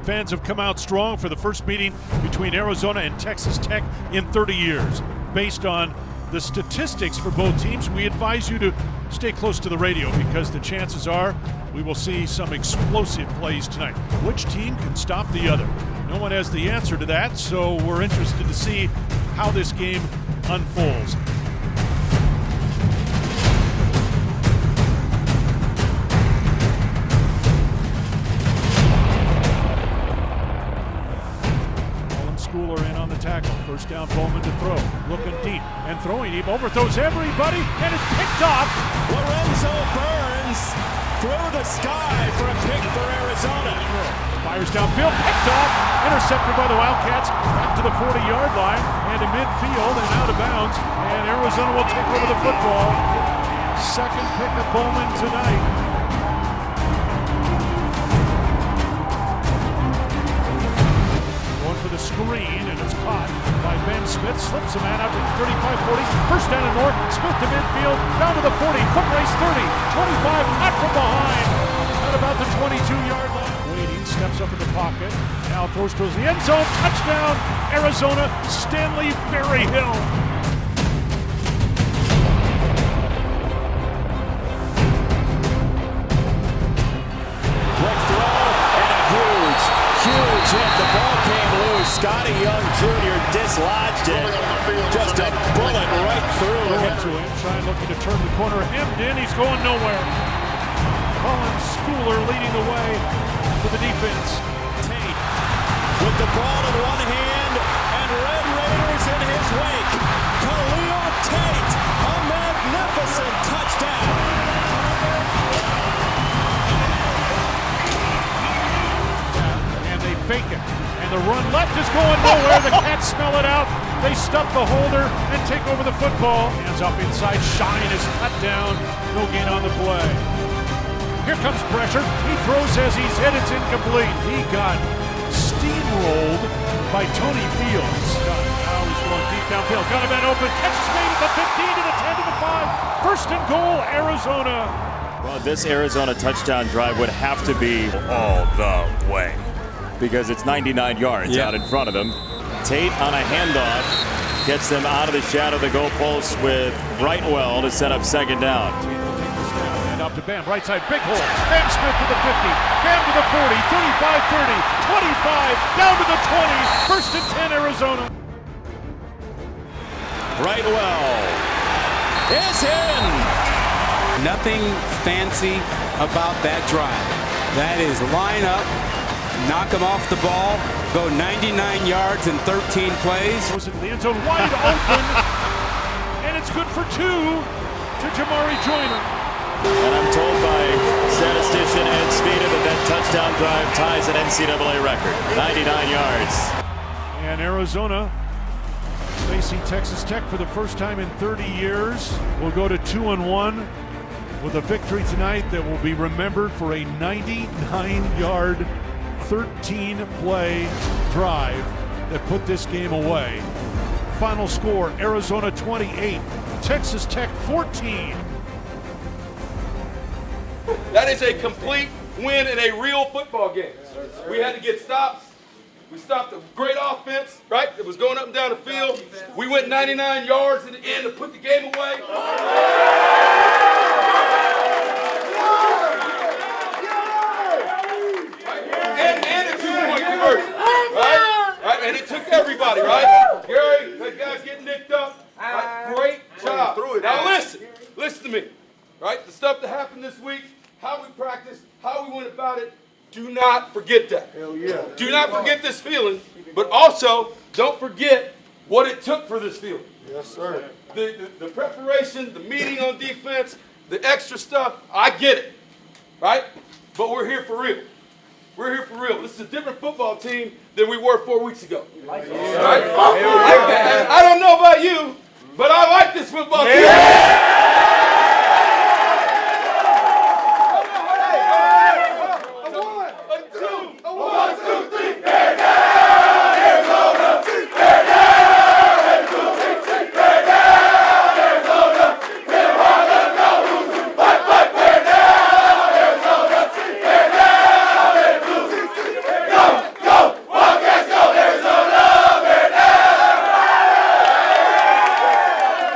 Fans have come out strong for the first meeting between Arizona and Texas Tech in 30 years. Based on the statistics for both teams, we advise you to stay close to the radio because the chances are we will see some explosive plays tonight. Which team can stop the other? No one has the answer to that, so we're interested to see how this game unfolds. Schooler in on the tackle. First down, Bowman to throw. Looking deep and throwing deep. Overthrows everybody and it's picked off. Lorenzo Burns through the sky for a pick for Arizona. Fires downfield, picked off. Intercepted by the Wildcats. Back to the 40-yard line and to midfield and out of bounds. And Arizona will take over the football. Second pick of Bowman tonight. For the screen, and it's caught by Ben Smith. Slips a man out to the 35-40. First down and more. Smith to midfield, down to the 40. Foot race 30, 25, hot from behind. At about the 22-yard line. Waiting, steps up in the pocket. Now throws towards the end zone. Touchdown, Arizona. Stanley Berryhill. Quick throw and a huge hit. The ball came loose. Scotty Young Jr. dislodged it. Just a bullet right through him. Trying looking to turn the corner. Hemmed in. He's going nowhere. Colin Schooler leading the way for the defense. Tate with the ball in one hand and Red Raiders in his wake. Khalil Tate, a magnificent touchdown. Fake it, and the run left is going nowhere. The Cats smell it out. They stuff the holder and take over the football. Hands up inside. Shine is cut down. No gain on the play. Here comes pressure. He throws as he's hit. It's incomplete. He got steamrolled by Tony Fields. Now he's going deep downfield. Got a man open. Catch is made at the 15 to the 10 to the 5. First and goal, Arizona. Well, this Arizona touchdown drive would have to be all the way, because it's 99 yards out in front of them. Tate on a handoff gets them out of the shadow of the goalpost with Brightwell to set up second down. And up to Bam, right side, big hole. Bam Smith to the 50, Bam to the 40, 35, 30, 25, down to the 20. First and 10, Arizona. Brightwell is in. Nothing fancy about that drive. That is line up, knock him off the ball, go 99 yards in 13 plays. Goes into the end zone, wide open, and it's good for 2 to Jamari Joyner. And I'm told by statistician Ed Svita that touchdown drive ties an NCAA record, 99 yards. And Arizona facing Texas Tech for the first time in 30 years. We'll go to 2-1 with a victory tonight that will be remembered for a 99-yard 13-play drive that put this game away. Final score, Arizona 28, Texas Tech 14. That is a complete win in a real football game. We had to get stops. We stopped a great offense, right, that was going up and down the field. We went 99 yards in the end to put the game away. And a 2-point conversion, right? And it took everybody, right? Gary, that guy's getting nicked up. Right? Great job. Now listen to me, right? The stuff that happened this week, how we practiced, how we went about it, do not forget that. Hell yeah. Do not forget this feeling, but also don't forget what it took for this feeling. Yes, sir. The preparation, the meeting on defense, the extra stuff, I get it, right? But we're here for real. We're here for real. This is a different football team than we were 4 weeks ago. Right? I don't know about you, but I like this football team.